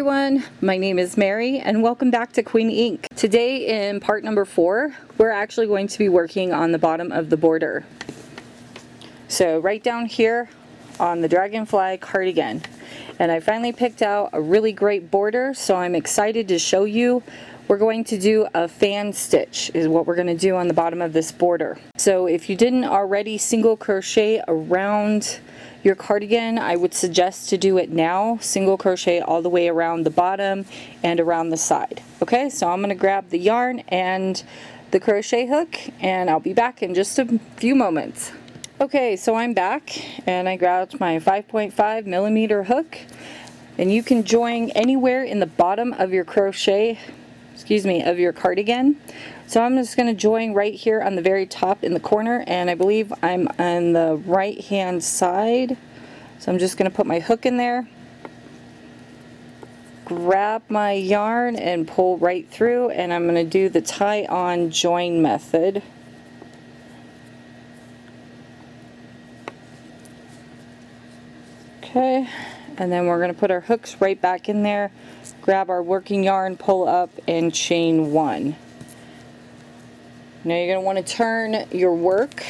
Everyone, my name is Mary and welcome back to Queen Ink. Today in part number 4, we're actually going to be working on the bottom of the border. So right down here on the Dragonfly Cardigan. And I finally picked out a really great border, so I'm excited to show you. We're going to do a fan stitch is what we're going to do on the bottom of this border. So if you didn't already single crochet around your cardigan, I would suggest to do it now. Single crochet all the way around the bottom and around the side. Okay, so I'm going to grab the yarn and the crochet hook and I'll be back in just a few moments. Okay, so I'm back and I grabbed my 5.5 millimeter hook, and you can join anywhere in the bottom of your of your cardigan. So I'm just going to join right here on the very top in the corner, and I believe I'm on the right hand side. So I'm just going to put my hook in there, grab my yarn and pull right through, and I'm going to do the tie on join method. Okay, and then we're going to put our hooks right back in there, grab our working yarn, pull up, and chain 1. Now you're going to want to turn your work.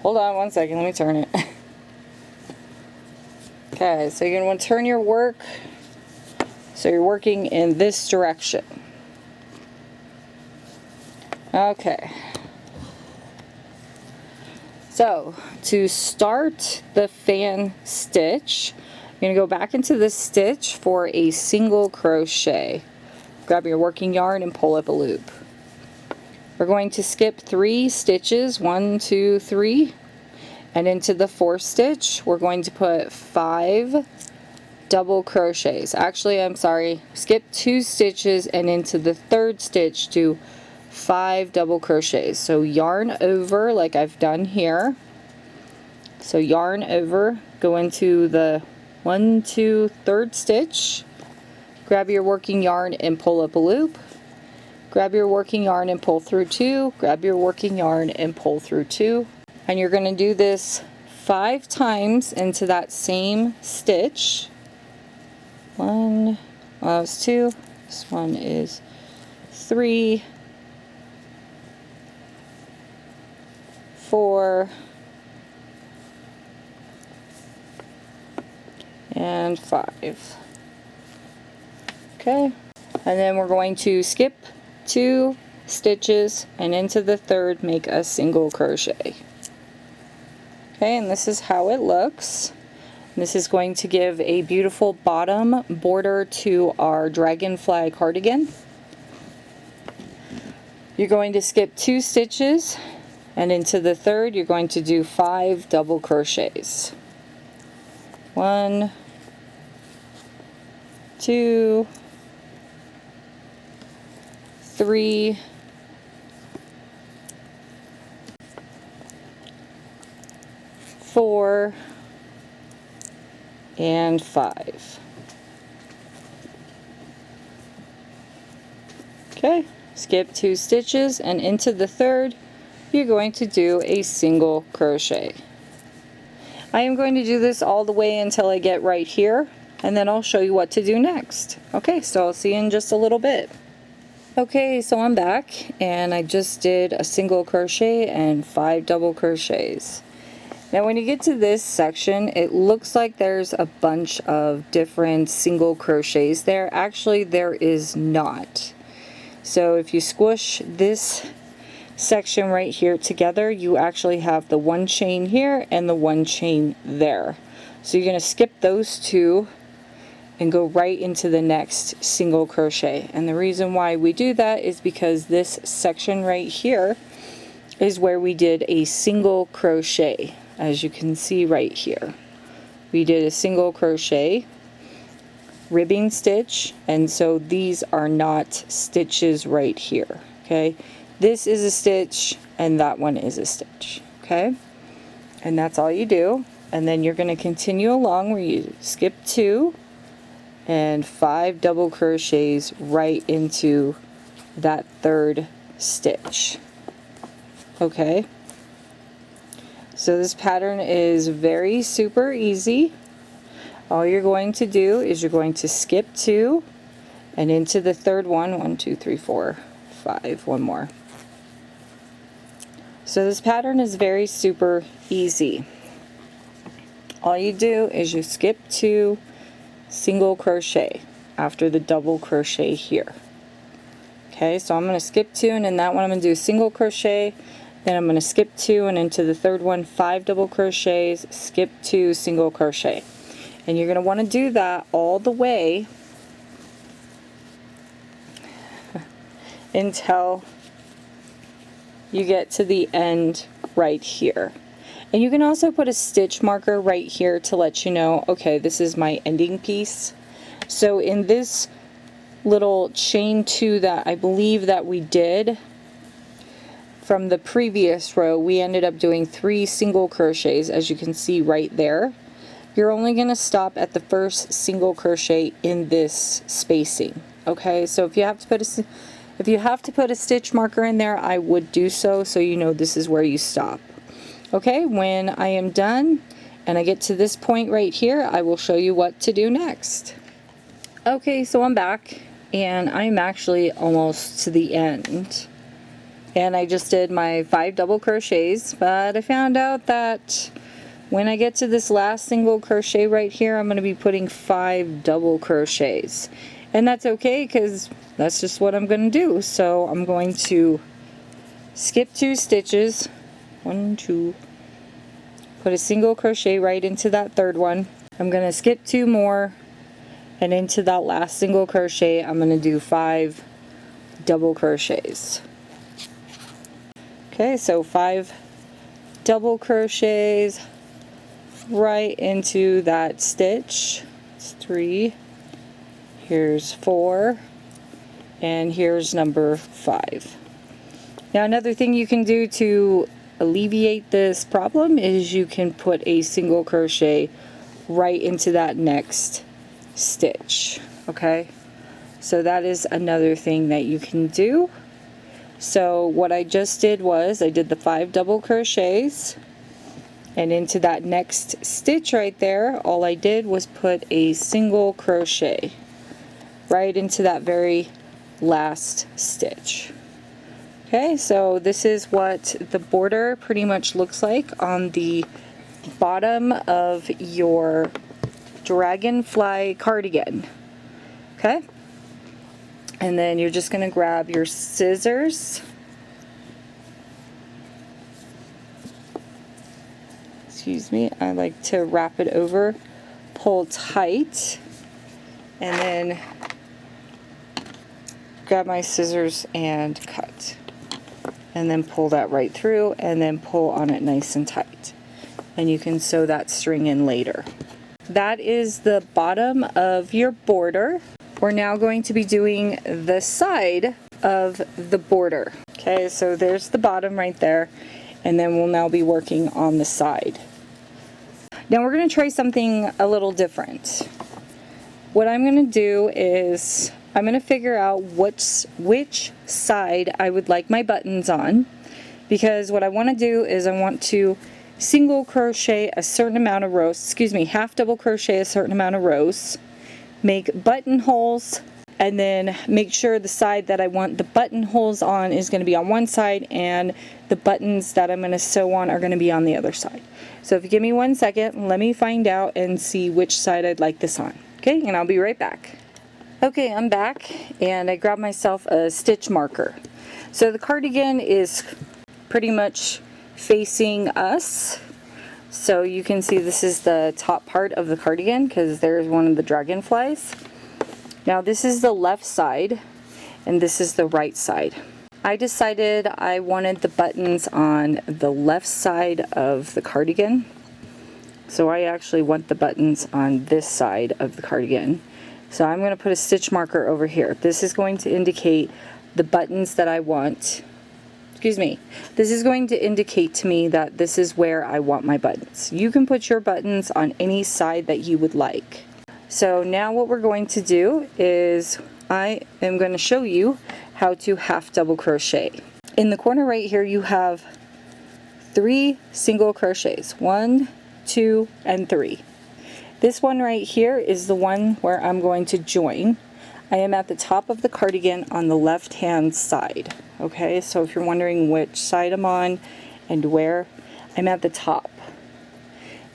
Hold on one second, let me turn it. Okay, so you're going to want to turn your work so you're working in this direction. Okay. So to start the fan stitch, you're going to go back into this stitch for a single crochet. Grab your working yarn and pull up a loop. We're going to skip 3 stitches, 1, 2, 3, and into the 4th stitch we're going to put 5 double crochets. Actually, I'm sorry, skip 2 stitches and into the 3rd stitch do 5 double crochets. So yarn over like I've done here. So yarn over, go into the 1, 2, 3rd stitch, grab your working yarn and pull up a loop, grab your working yarn and pull through 2, grab your working yarn and pull through 2, and you're going to do this 5 times into that same stitch. 1, well, that was 2, this one is 3, 4, and 5. Okay, and then we're going to skip 2 stitches and into the 3rd make a single crochet. Okay, and this is how it looks. This is going to give a beautiful bottom border to our Dragonfly cardigan. You're going to skip 2 stitches, and into the 3rd you're going to do 5 double crochets. 1, 2, 3, 4, and 5. Okay, skip 2 stitches and into the 3rd you're going to do a single crochet. I am going to do this all the way until I get right here, and then I'll show you what to do next. Okay, so I'll see you in just a little bit. Okay, so I'm back and I just did a single crochet and 5 double crochets. Now when you get to this section, it looks like there's a bunch of different single crochets there. Actually, there is not. So if you squish this section right here together, you actually have the 1 chain here and the 1 chain there. So you're going to skip those 2 and go right into the next single crochet. And the reason why we do that is because this section right here is where we did a single crochet. As you can see right here, we did a single crochet, ribbing stitch, and so these are not stitches right here. Okay, this is a stitch and that one is a stitch. Okay, and that's all you do, and then you're going to continue along where you skip 2 and 5 double crochets right into that 3rd stitch. Okay, so this pattern is very super easy. all you're going to do is you're going to skip 2 and into the third one. 1, 2, 3, 4, 5, one more. So this pattern is very super easy. All you do is you skip 2, single crochet after the double crochet here. Okay, so I'm going to skip 2, and in that one I'm going to do single crochet, then I'm going to skip 2 and into the third one 5 double crochets, skip 2, single crochet. And you're going to want to do that all the way until you get to the end right here. And you can also put a stitch marker right here to let you know, okay, this is my ending piece. So in this little chain 2 that I believe that we did from the previous row, we ended up doing 3 single crochets, as you can see right there. You're only going to stop at the first single crochet in this spacing. Okay, so if you have to put a stitch marker in there, I would do so, so you know this is where you stop. Okay, when I am done and I get to this point right here, I will show you what to do next. Okay, so I'm back and I'm actually almost to the end. And I just did my 5 double crochets, but I found out that when I get to this last single crochet right here, I'm going to be putting 5 double crochets. And that's okay, because that's just what I'm going to do. So I'm going to skip 2 stitches, 1, 2, put a single crochet right into that third one. I'm going to skip 2 more, and into that last single crochet I'm going to do 5 double crochets. Okay, so 5 double crochets right into that stitch. It's 3, here's 4, and here's number 5. Now another thing you can do to alleviate this problem is you can put a single crochet right into that next stitch. Okay, so that is another thing that you can do. So what I just did was I did the 5 double crochets, and into that next stitch right there, all I did was put a single crochet right into that very last stitch. Okay, so this is what the border pretty much looks like on the bottom of your Dragonfly cardigan. Okay, and then you're just going to grab your scissors. Excuse me, I like to wrap it over, pull tight, and then grab my scissors and cut. And then pull that right through, and then pull on it nice and tight. And you can sew that string in later. That is the bottom of your border. We're now going to be doing the side of the border. Okay, so there's the bottom right there, and then we'll now be working on the side. Now we're going to try something a little different. What I'm going to do is I'm going to figure out which side I would like my buttons on, because what I want to do is I want to single crochet a certain amount of rows, half double crochet a certain amount of rows, make buttonholes, and then make sure the side that I want the buttonholes on is going to be on one side, and the buttons that I'm going to sew on are going to be on the other side. So if you give me 1 second, let me find out and see which side I'd like this on. Okay, and I'll be right back. Okay, I'm back, and I grabbed myself a stitch marker. So the cardigan is pretty much facing us. So you can see this is the top part of the cardigan, because there's one of the dragonflies. Now this is the left side, and this is the right side. I decided I wanted the buttons on the left side of the cardigan. So I actually want the buttons on this side of the cardigan. So I'm going to put a stitch marker over here. This is going to indicate the buttons that I want. This is going to indicate to me that this is where I want my buttons. You can put your buttons on any side that you would like. So now what we're going to do is I am going to show you how to half double crochet. In the corner right here you have 3 single crochets, 1, 2, and 3. This one right here is the one where I'm going to join. I am at the top of the cardigan on the left hand side. Okay, so if you're wondering which side I'm on and where, I'm at the top.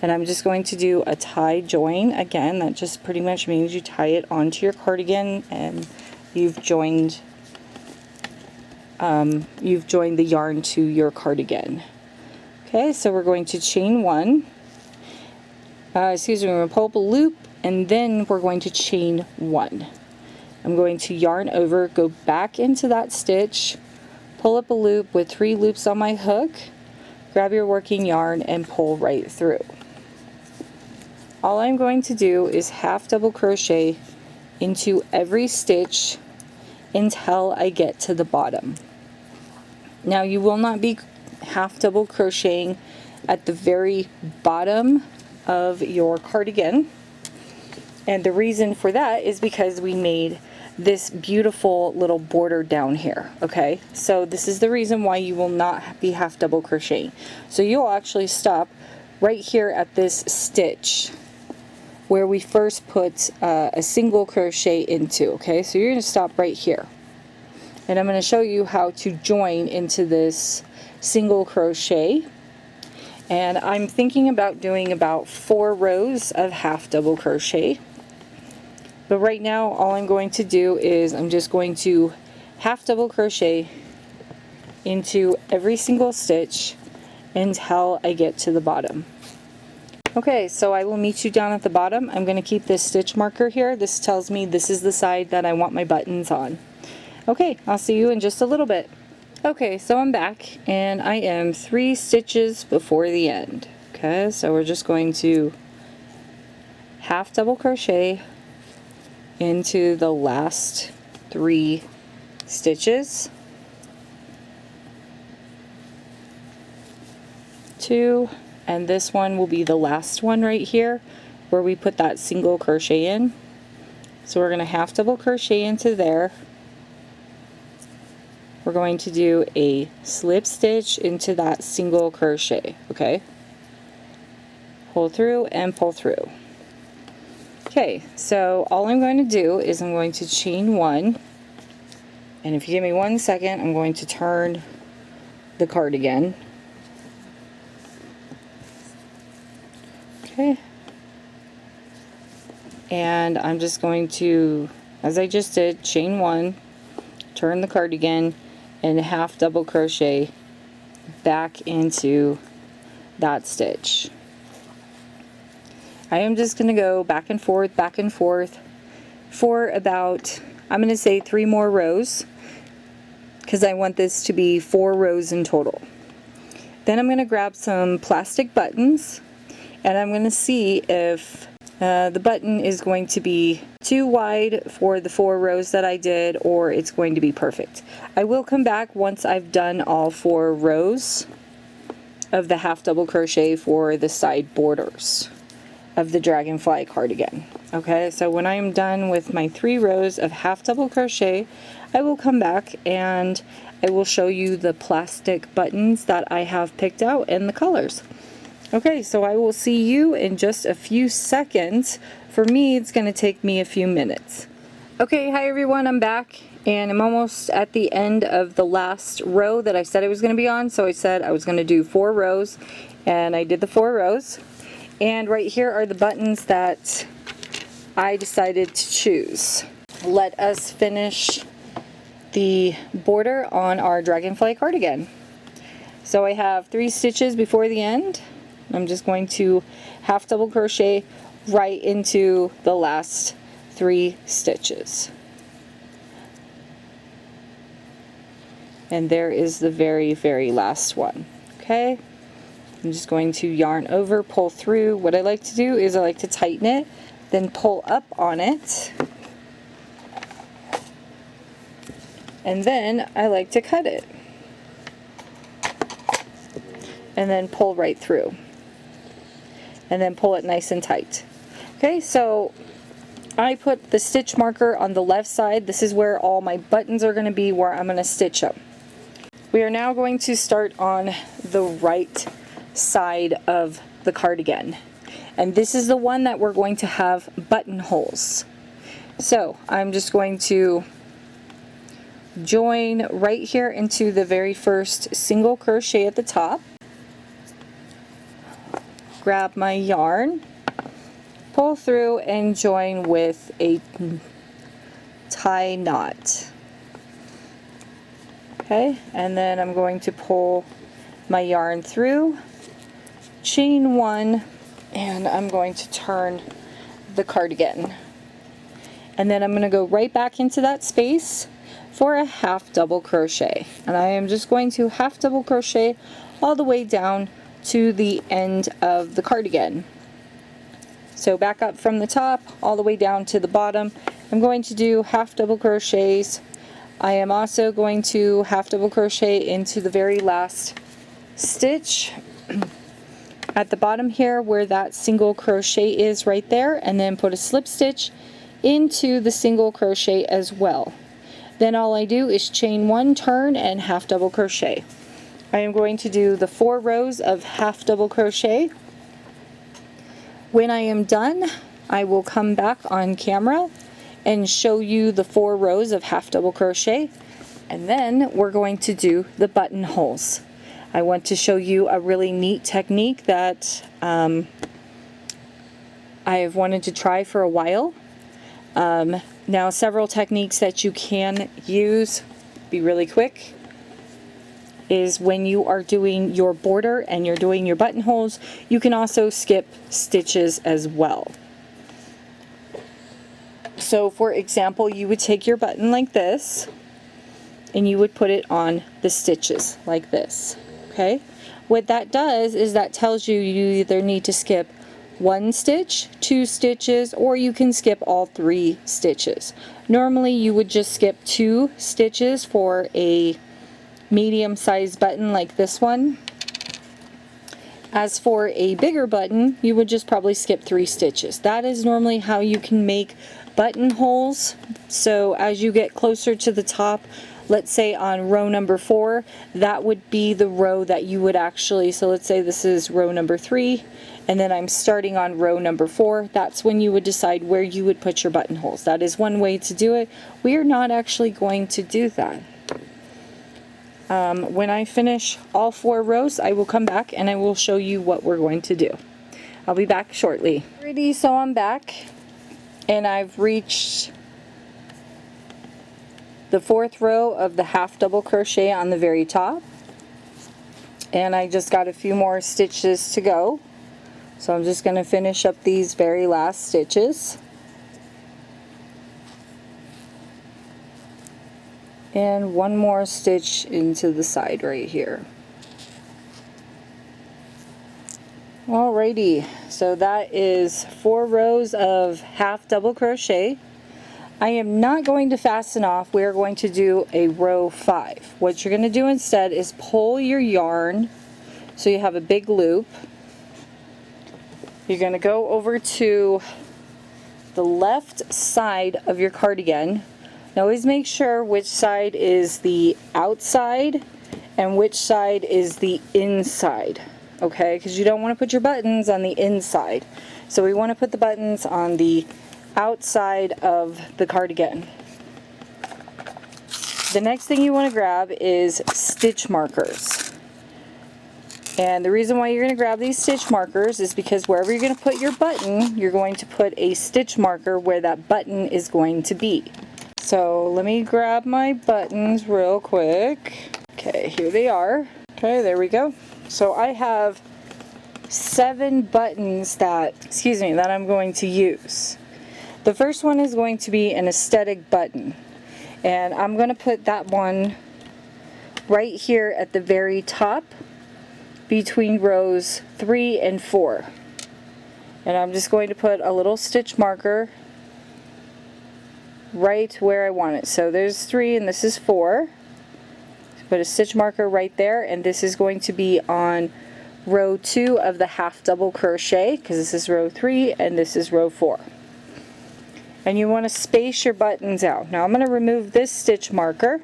And I'm just going to do a tie join. Again, that just pretty much means you tie it onto your cardigan and you've joined the yarn to your cardigan. Okay, so we're going to chain one. We're going to pull up a loop, and then we're going to chain one. I'm going to yarn over, go back into that stitch, pull up a loop with 3 loops on my hook, grab your working yarn, and pull right through. All I'm going to do is half double crochet into every stitch until I get to the bottom. Now you will not be half double crocheting at the very bottom of your cardigan, and the reason for that is because we made this beautiful little border down here. Okay, so this is the reason why you will not be half double crocheting. So you'll actually stop right here at this stitch where we first put a single crochet into. Okay, so you're going to stop right here, and I'm going to show you how to join into this single crochet. And I'm thinking about doing about 4 rows of half double crochet. But right now all I'm going to do is I'm just going to half double crochet into every single stitch until I get to the bottom. Okay, so I will meet you down at the bottom. I'm going to keep this stitch marker here. This tells me this is the side that I want my buttons on. Okay, I'll see you in just a little bit. Okay, so I'm back and I am 3 stitches before the end. Okay, so we're just going to half double crochet into the last 3 stitches. 2, and this one will be the last one right here where we put that single crochet in. So we're going to half double crochet into there. We're going to do a slip stitch into that single crochet. Okay, pull through and pull through. Okay, so all I'm going to do is I'm going to chain 1, and if you give me 1 second, I'm going to turn the cardigan. Okay, and I'm just going to, as I just did, chain 1, turn the cardigan, and half double crochet back into that stitch. I am just going to go back and forth for about, I'm going to say 3 more rows, because I want this to be 4 rows in total. Then I'm going to grab some plastic buttons, and I'm going to see if the button is going to be too wide for the 4 rows that I did, or it's going to be perfect. I will come back once I've done all 4 rows of the half double crochet for the side borders of the Dragonfly cardigan. Okay, so when I am done with my 3 rows of half double crochet, I will come back and I will show you the plastic buttons that I have picked out and the colors. Okay, so I will see you in just a few seconds. For me, it's going to take me a few minutes. Okay, hi everyone, I'm back, and I'm almost at the end of the last row that I said I was going to be on. So I said I was going to do 4 rows, and I did the 4 rows. And right here are the buttons that I decided to choose. Let us finish the border on our Dragonfly cardigan. So I have 3 stitches before the end. I'm just going to half double crochet right into the last 3 stitches. And there is the very, very last one. Okay, I'm just going to yarn over, pull through. What I like to do is I like to tighten it, then pull up on it, and then I like to cut it, and then pull right through, and then pull it nice and tight. Okay, so I put the stitch marker on the left side. This is where all my buttons are going to be, where I'm going to stitch them. We are now going to start on the right side of the cardigan. And this is the one that we're going to have buttonholes. So I'm just going to join right here into the very first single crochet at the top. Grab my yarn, pull through and join with a tie knot. Okay, and then I'm going to pull my yarn through, chain one, and I'm going to turn the cardigan. And then I'm going to go right back into that space for a half double crochet. And I am just going to half double crochet all the way down to the end of the cardigan. So back up from the top all the way down to the bottom. I'm going to do half double crochets. I am also going to half double crochet into the very last stitch at the bottom here where that single crochet is right there, and then put a slip stitch into the single crochet as well. Then all I do is chain one, turn, and half double crochet. I am going to do the 4 rows of half double crochet. When I am done, I will come back on camera and show you the 4 rows of half double crochet, and then we're going to do the buttonholes. I want to show you a really neat technique that I have wanted to try for a while. Now, several techniques that you can use, be really quick, is when you are doing your border and you're doing your buttonholes, you can also skip stitches as well. So for example, you would take your button like this and you would put it on the stitches like this. Okay, what that does is that tells you you either need to skip 1 stitch, 2 stitches, or you can skip all 3 stitches. Normally you would just skip 2 stitches for a medium-sized button like this one. As for a bigger button, you would just probably skip 3 stitches. That is normally how you can make buttonholes. So as you get closer to the top, let's say on row number 4, that would be the row that you would actually, so let's say this is row number 3, and then I'm starting on row number 4, that's when you would decide where you would put your buttonholes. That is one way to do it. We are not actually going to do that. When I finish all 4 rows, I will come back and I will show you what we're going to do. I'll be back shortly. Alrighty, so I'm back and I've reached the 4th row of the half double crochet on the very top, and I just got a few more stitches to go, so I'm just going to finish up these very last stitches. And one more stitch into the side right here. Alrighty, so that is 4 rows of half double crochet. I am not going to fasten off. We are going to do a row 5. What you're going to do instead is pull your yarn so you have a big loop. You're going to go over to the left side of your cardigan. Now always make sure which side is the outside and which side is the inside, okay? Because you don't want to put your buttons on the inside. So we want to put the buttons on the outside of the cardigan. The next thing you want to grab is stitch markers. And the reason why you're going to grab these stitch markers is because wherever you're going to put your button, you're going to put a stitch marker where that button is going to be. So let me grab my buttons real quick. Okay, here they are. Okay, there we go. So I have 7 buttons that I'm going to use. The first one is going to be an aesthetic button, and I'm going to put that one right here at the very top between rows 3 and 4. And I'm just going to put a little stitch marker right where I want it. So there's 3 and this is 4. Put a stitch marker right there, and this is going to be on row 2 of the half double crochet, because this is row 3 and this is row 4. And you want to space your buttons out. Now I'm going to remove this stitch marker,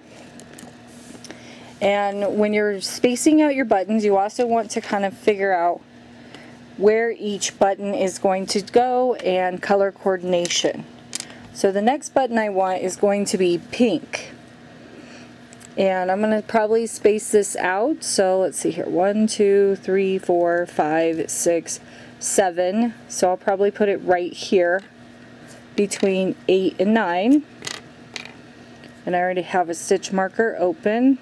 and when you're spacing out your buttons, you also want to kind of figure out where each button is going to go and color coordination. So the next button I want is going to be pink. And I'm going to probably space this out. So let's see here. 1, 2, 3, 4, 5, 6, 7. So I'll probably put it right here between 8 and 9. And I already have a stitch marker open.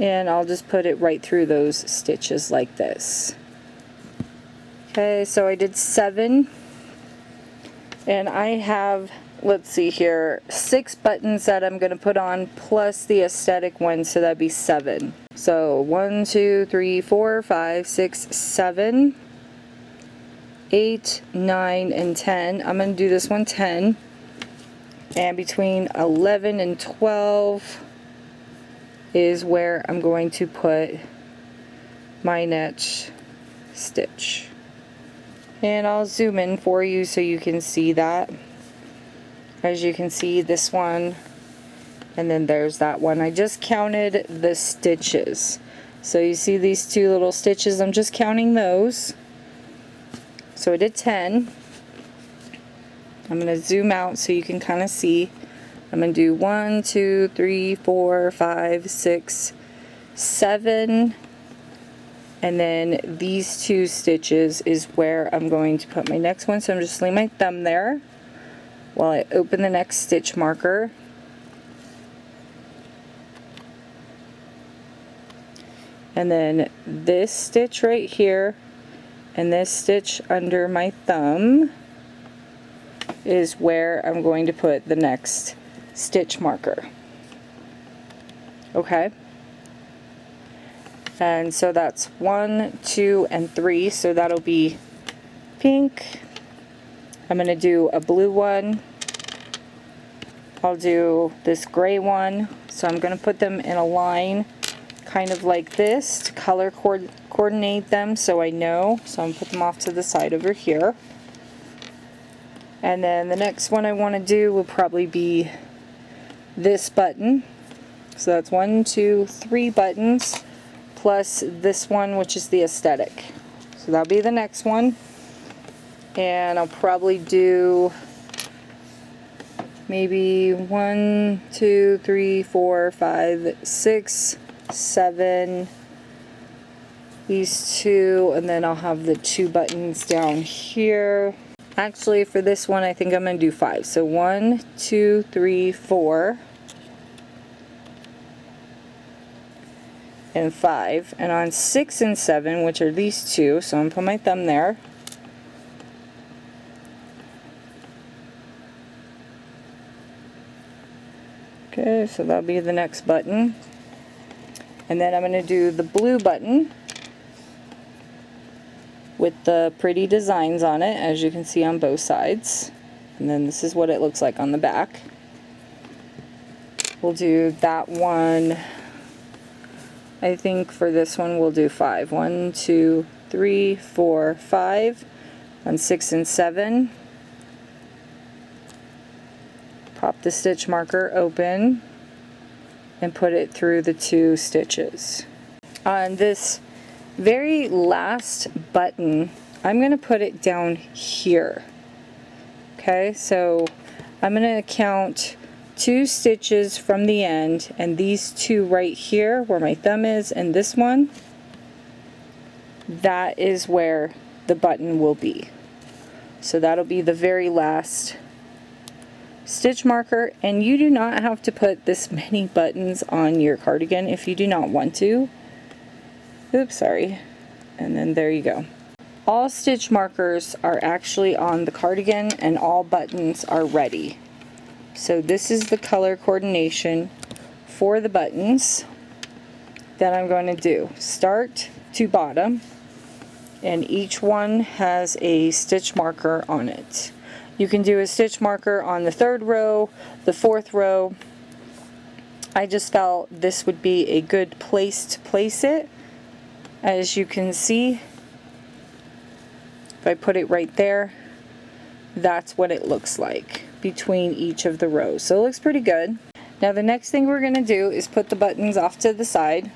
And I'll just put it right through those stitches like this. Okay, so I did 7. And I have, let's see here, 6 buttons that I'm going to put on plus the aesthetic one, so that'd be 7. So 1, 2, 3, 4, 5, 6, 7, 8, 9, and 10. I'm going to do this one 10. And between 11 and 12 is where I'm going to put my next stitch. And I'll zoom in for you so you can see that. As you can see, this one, and then there's that one. I just counted the stitches. So you see these 2 little stitches, I'm just counting those. So I did 10. I'm going to zoom out so you can kind of see. I'm going to do 1, 2, 3, 4, 5, 6, 7. And then these 2 stitches is where I'm going to put my next one. So I'm just laying my thumb there while I open the next stitch marker. And then this stitch right here and this stitch under my thumb is where I'm going to put the next stitch marker. Okay? And so that's 1, 2, and 3, so that'll be pink. I'm going to do a blue one. I'll do this gray one. So I'm going to put them in a line kind of like this to color coordinate them so I know. So I'm going to put them off to the side over here. And then the next one I want to do will probably be this button. So that's 1, 2, 3 buttons. Plus this one, which is the aesthetic. So that'll be the next one. And I'll probably do maybe 1, 2, 3, 4, 5, 6, 7. These 2, and then I'll have the 2 buttons down here. Actually, for this one, I think I'm going to do 5. So 1, 2, 3, 4. And 5, and on 6 and 7, which are these 2, so I'm going to put my thumb there. Okay, so that'll be the next button. And then I'm going to do the blue button with the pretty designs on it, as you can see on both sides. And then this is what it looks like on the back. We'll do that one. I think for this one we'll do 5. 1, 2, 3, 4, 5 on 6 and 7. Pop the stitch marker open and put it through the 2 stitches. On this very last button, I'm going to put it down here. Okay, so I'm going to count 2 stitches from the end, and these 2 right here where my thumb is and this one, that is where the button will be. So that'll be the very last stitch marker, and you do not have to put this many buttons on your cardigan if you do not want to. Oops, sorry. And then there you go. All stitch markers are actually on the cardigan and all buttons are ready. So this is the color coordination for the buttons that I'm going to do. Start to bottom, and each one has a stitch marker on it. You can do a stitch marker on the 3rd row, the 4th row. I just felt this would be a good place to place it. As you can see, if I put it right there, that's what it looks like between each of the rows. So it looks pretty good. Now the next thing we're going to do is put the buttons off to the side,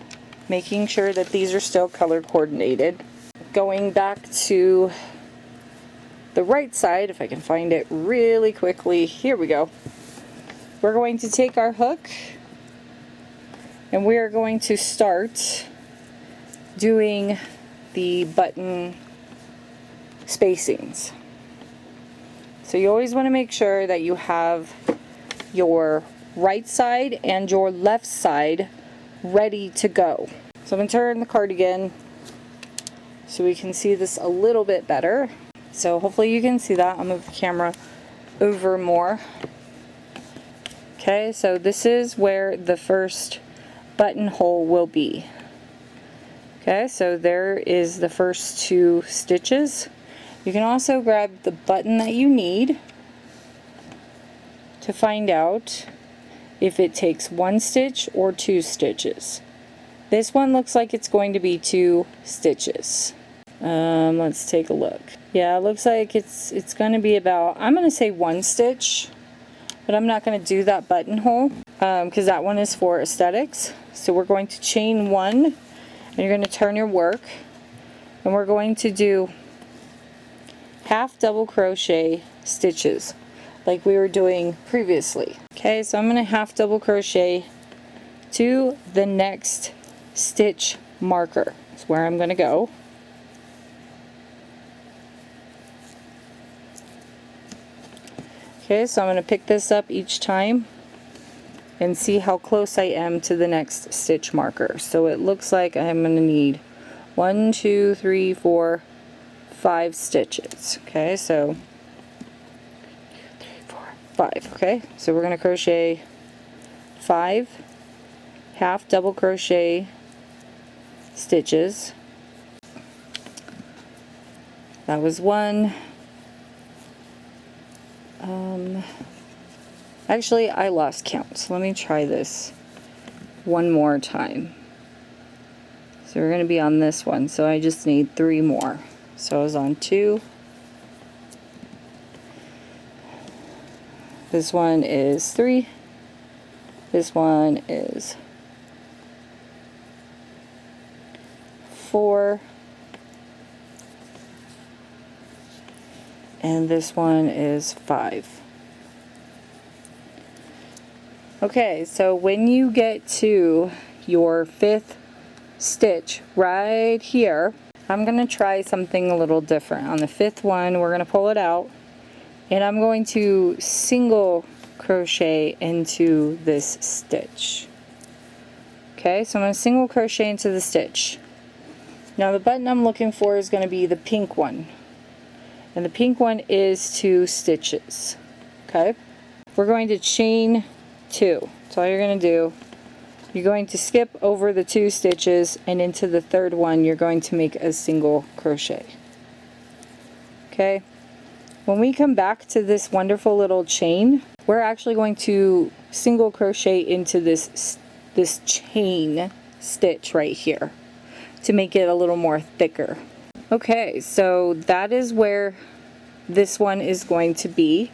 making sure that these are still color coordinated. going back to the right side, if I can find it really quickly, here we go. We're going to take our hook and we are going to start doing the button spacings. So you always want to make sure that you have your right side and your left side ready to go. So I'm going to turn the cardigan so we can see this a little bit better. So hopefully you can see that. I'll move the camera over more. Okay, so this is where the first buttonhole will be. Okay, so there is the first 2 stitches. You can also grab the button that you need to find out if it takes 1 stitch or 2 stitches. This one looks like it's going to be 2 stitches. Let's take a look. Yeah, it looks like it's going to be about, I'm going to say 1 stitch, but I'm not going to do that buttonhole because that one is for aesthetics. So we're going to chain 1, and you're going to turn your work, and we're going to do half double crochet stitches like we were doing previously. Okay, so I'm going to half double crochet to the next stitch marker. That's where I'm going to go. Okay, so I'm going to pick this up each time and see how close I am to the next stitch marker. So it looks like I'm going to need 1, 2, 3, 4, 5 stitches. Okay, so 3, 4, 5. Okay, so we're going to crochet 5 half double crochet stitches. That was 1. Actually, I lost count, so let me try this one more time. So we're going to be on this one, so I just need 3 more. So I was on 2. This one is 3. This one is 4. And this one is 5. Okay, so when you get to your 5th stitch right here, I'm going to try something a little different. On the 5th one, we're going to pull it out, and I'm going to single crochet into this stitch. Okay, so I'm going to single crochet into the stitch. Now the button I'm looking for is going to be the pink one, and the pink one is 2 stitches. Okay, we're going to chain 2. So all you're going to do, you're going to skip over the 2 stitches, and into the 3rd one you're going to make a single crochet. Okay, when we come back to this wonderful little chain, we're actually going to single crochet into this chain stitch right here to make it a little more thicker. Okay, so that is where this one is going to be,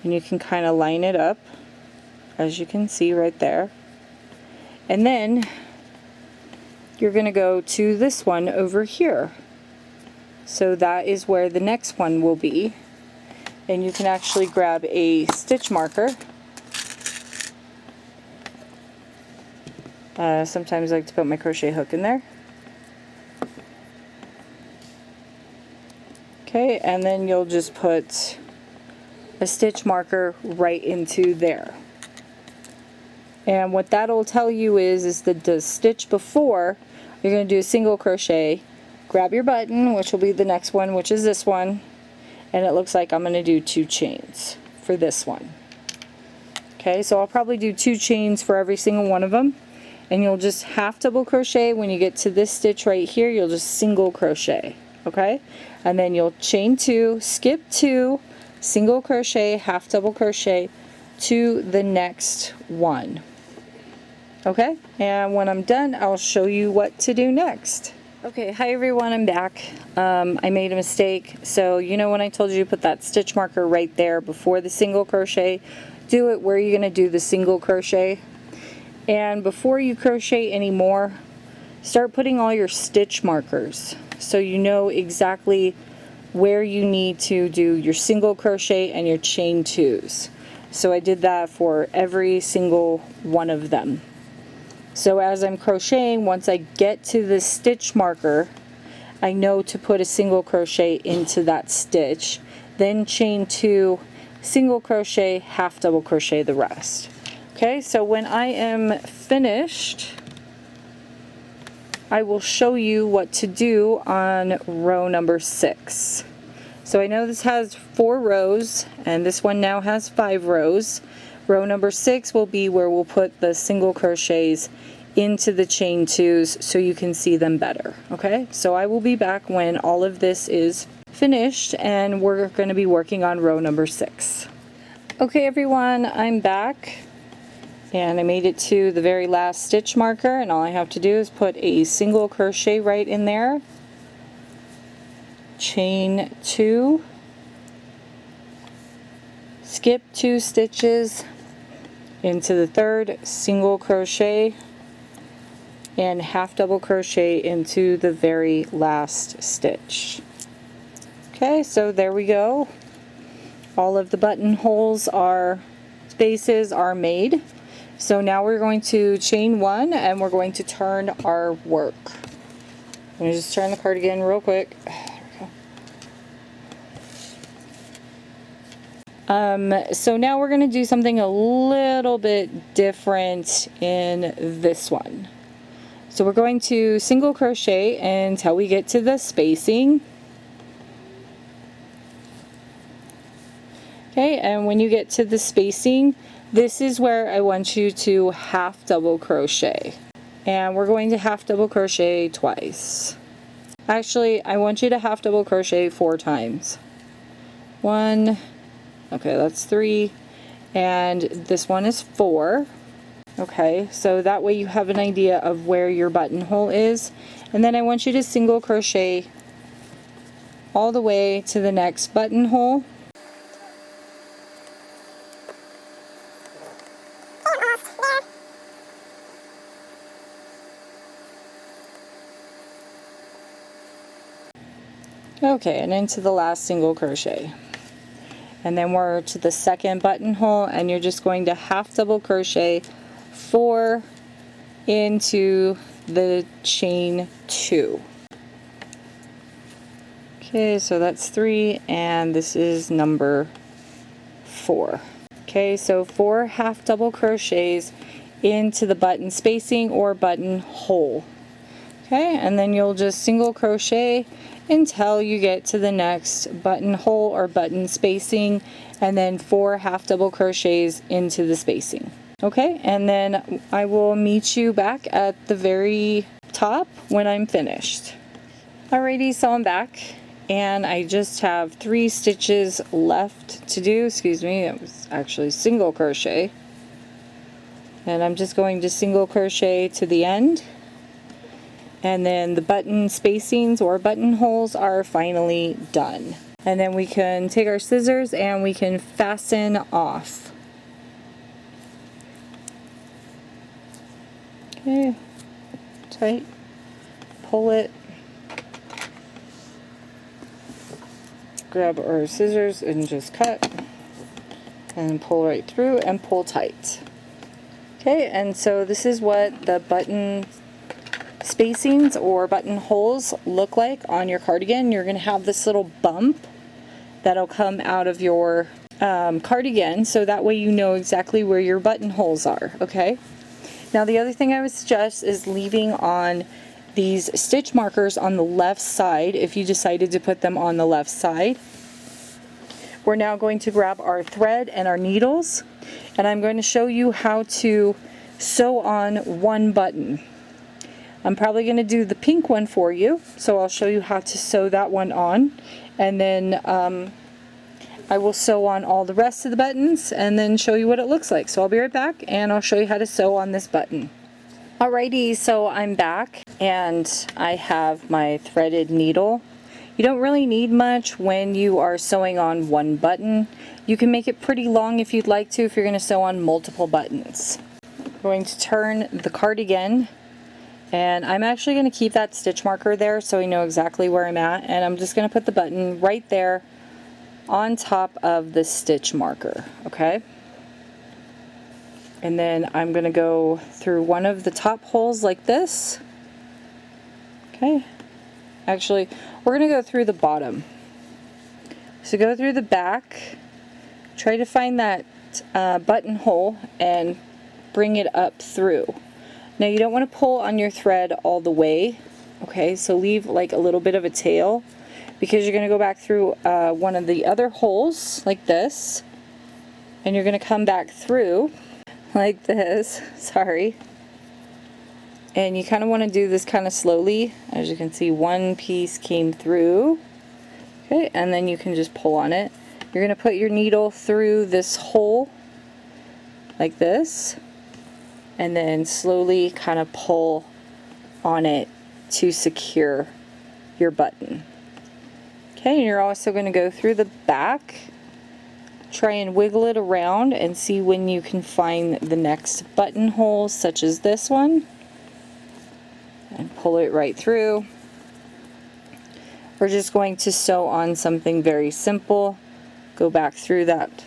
and you can kind of line it up, as you can see right there. And then you're going to go to this one over here. So that is where the next one will be. And you can actually grab a stitch marker. Sometimes I like to put my crochet hook in there. Okay, and then you'll just put a stitch marker right into there. And what that'll tell you is that the stitch before, you're going to do a single crochet, grab your button, which will be the next one, which is this one, and it looks like I'm going to do 2 chains for this one. Okay, so I'll probably do 2 chains for every single one of them, and you'll just half double crochet. When you get to this stitch right here, you'll just single crochet. Okay, and then you'll chain 2, skip 2, single crochet, half double crochet to the next one. Okay, and when I'm done, I'll show you what to do next. Okay, hi everyone, I'm back. I made a mistake. So you know when I told you to put that stitch marker right there before the single crochet, do it where you're going to do the single crochet. And before you crochet anymore, start putting all your stitch markers so you know exactly where you need to do your single crochet and your chain twos. So I did that for every single one of them. So as I'm crocheting, once I get to the stitch marker, I know to put a single crochet into that stitch, then chain 2, single crochet, half double crochet the rest. Okay, so when I am finished, I will show you what to do on row number 6. So I know this has 4 rows, and this one now has 5 rows. Row number 6 will be where we'll put the single crochets into the chain 2s so you can see them better. Okay, so I will be back when all of this is finished and we're going to be working on row number 6. Okay everyone, I'm back and I made it to the very last stitch marker, and all I have to do is put a single crochet right in there, chain 2, skip 2 stitches into the 3rd, single crochet, and half double crochet into the very last stitch. Okay, so there we go. All of the buttonholes spaces are made. So now we're going to chain 1 and we're going to turn our work. I'm going to just turn the cardigan real quick. So now we're going to do something a little bit different in this one. So we're going to single crochet until we get to the spacing. Okay, and when you get to the spacing, this is where I want you to half double crochet. And we're going to half double crochet twice. Actually, I want you to half double crochet 4 times. 1, okay, that's 3, and this one is 4. Okay, so that way you have an idea of where your buttonhole is. And then I want you to single crochet all the way to the next buttonhole. Okay, and into the last single crochet. And then we're to the second buttonhole, and you're just going to half double crochet 4 into the chain 2. Okay, so that's 3, and this is number 4. Okay, so 4 half double crochets into the button spacing or buttonhole. Okay, and then you'll just single crochet until you get to the next buttonhole or button spacing, and then 4 half double crochets into the spacing. Okay, and then I will meet you back at the very top when I'm finished. Alrighty, so I'm back and I just have 3 stitches left to do. Excuse me, it was actually single crochet. And I'm just going to single crochet to the end. And then the button spacings or buttonholes are finally done. And then we can take our scissors and we can fasten off. Okay, tight, pull it, grab our scissors and just cut, and pull right through and pull tight. Okay, and so this is what the button spacings or buttonholes look like on your cardigan. You're going to have this little bump that'll come out of your cardigan, so that way you know exactly where your buttonholes are. Okay. Now the other thing I would suggest is leaving on these stitch markers on the left side if you decided to put them on the left side. We're now going to grab our thread and our needles, and I'm going to show you how to sew on one button. I'm probably going to do the pink one for you, so I'll show you how to sew that one on, and then I will sew on all the rest of the buttons and then show you what it looks like. So I'll be right back and I'll show you how to sew on this button. Alrighty, so I'm back and I have my threaded needle. You don't really need much when you are sewing on one button. You can make it pretty long if you'd like to, if you're going to sew on multiple buttons. I'm going to turn the cardigan And I'm actually going to keep that stitch marker there so I know exactly where I'm at, and I'm just going to put the button right there on top of the stitch marker, okay? And then I'm going to go through one of the top holes like this. Okay. Actually, we're going to go through the bottom. So go through the back, try to find that buttonhole and bring it up through. Now you don't want to pull on your thread all the way, okay, so leave like a little bit of a tail, because you're going to go back through one of the other holes like this, and you're going to come back through like this, sorry, and you kind of want to do this kind of slowly. As you can see, one piece came through, okay, and then you can just pull on it. You're going to put your needle through this hole like this, and then slowly kind of pull on it to secure your button. Okay, and you're also going to go through the back, try and wiggle it around and see when you can find the next buttonhole, such as this one, and pull it right through. We're just going to sew on something very simple. Go back through that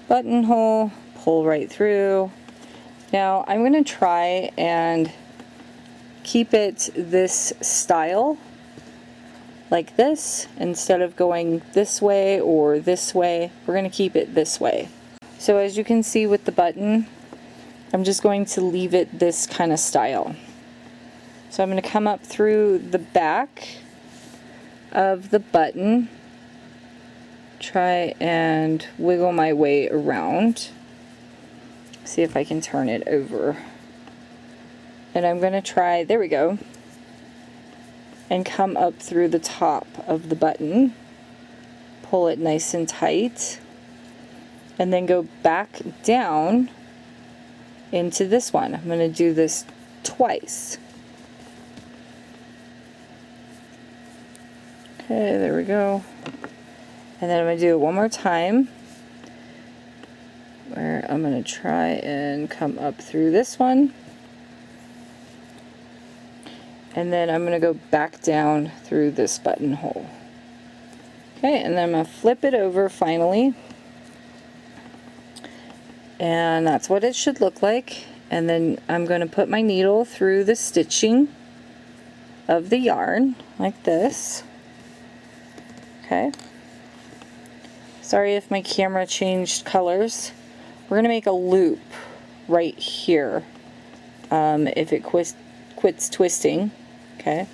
buttonhole, pull right through. Now I'm going to try and keep it this style, like this, instead of going this way or this way. We're going to keep it this way. So as you can see with the button, I'm just going to leave it this kind of style. So I'm going to come up through the back of the button, try and wiggle my way around. See if I can turn it over. And I'm going to try, there we go, and come up through the top of the button. Pull it nice and tight. And then go back down into this one. I'm going to do this twice. Okay, there we go. And then I'm going to do it one more time, where I'm going to try and come up through this one, and then I'm going to go back down through this buttonhole. Okay, and then I'm going to flip it over finally, and that's what it should look like. And then I'm going to put my needle through the stitching of the yarn like this. Okay, sorry if my camera changed colors. We're going to make a loop right here if it quits twisting. Okay,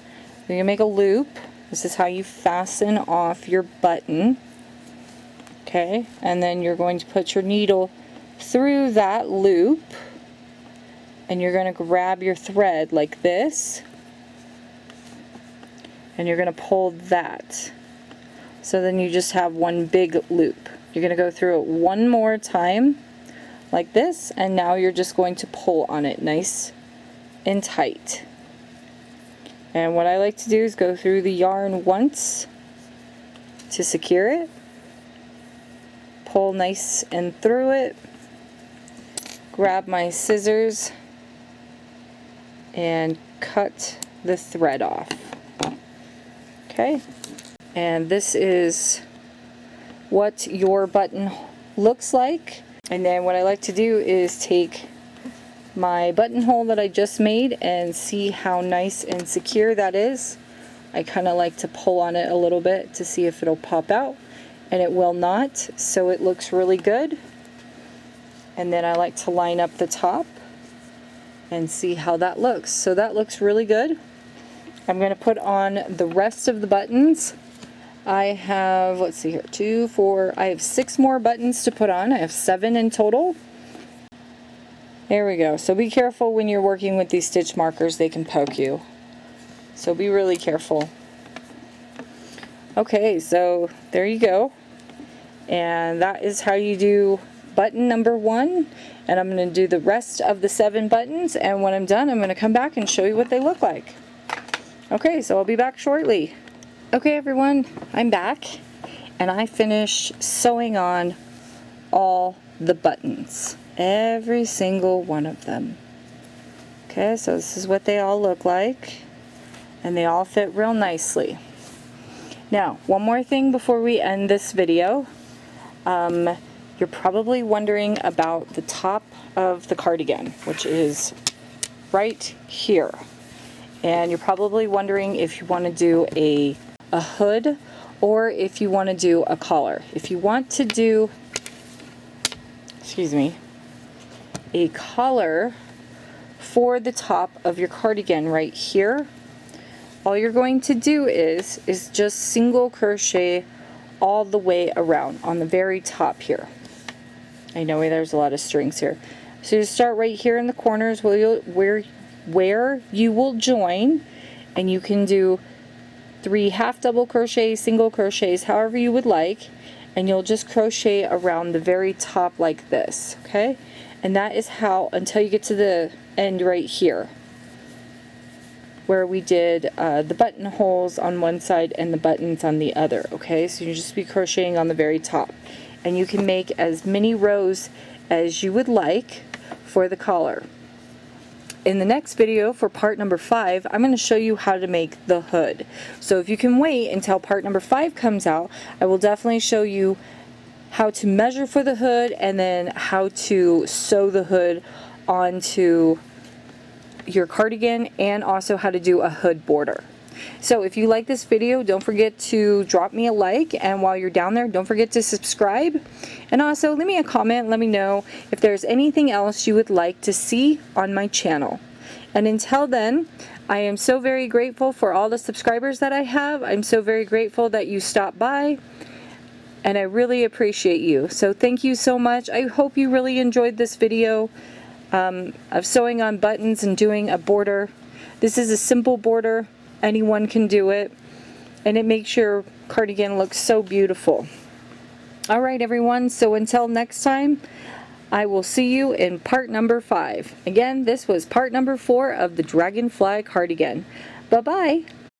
we're going to make a loop. This is how you fasten off your button. Okay, and then you're going to put your needle through that loop, and you're going to grab your thread like this, and you're going to pull that. So then you just have one big loop. You're going to go through it one more time like this, and now you're just going to pull on it nice and tight. And what I like to do is go through the yarn once to secure it, pull nice and through it, grab my scissors and cut the thread off. Okay, and this is what your button looks like. And then what I like to do is take my buttonhole that I just made and see how nice and secure that is. I kind of like to pull on it a little bit to see if it'll pop out, and it will not, so it looks really good. And then I like to line up the top and see how that looks. So that looks really good. I'm going to put on the rest of the buttons. I have, let's see here, 2, 4, I have 6 more buttons to put on. I have 7 in total. There we go. So be careful when you're working with these stitch markers, they can poke you. So be really careful. Okay, so there you go. And that is how you do button number 1. And I'm going to do the rest of the 7 buttons, and when I'm done, I'm going to come back and show you what they look like. Okay, so I'll be back shortly. Okay everyone, I'm back, and I finished sewing on all the buttons, every single one of them. Okay, so this is what they all look like, and they all fit real nicely. Now, one more thing before we end this video. You're probably wondering about the top of the cardigan, which is right here. And you're probably wondering if you want to do a hood or if you want to do a collar. If you want to do, excuse me, a collar for the top of your cardigan right here, all you're going to do is just single crochet all the way around on the very top here. I know there's a lot of strings here. So you start right here in the corners where you will join, and you can do 3 half double crochets, single crochets, however you would like, and you'll just crochet around the very top like this, okay? And that is how, until you get to the end right here, where we did the buttonholes on one side and the buttons on the other, okay? So you just be crocheting on the very top. And you can make as many rows as you would like for the collar. In the next video, for part number 5, I'm going to show you how to make the hood. So if you can wait until part number 5 comes out, I will definitely show you how to measure for the hood and then how to sew the hood onto your cardigan, and also how to do a hood border. So if you like this video, don't forget to drop me a like, and while you're down there, don't forget to subscribe, and also leave me a comment. Let me know if there's anything else you would like to see on my channel. And until then, I am so very grateful for all the subscribers that I have. I'm so very grateful that you stopped by, and I really appreciate you. So thank you so much. I hope you really enjoyed this video of sewing on buttons and doing a border. This is a simple border. Anyone can do it, and it makes your cardigan look so beautiful. Alright everyone, so until next time, I will see you in part number 5. Again, this was part number 4 of the Dragonfly Cardigan. Bye-bye!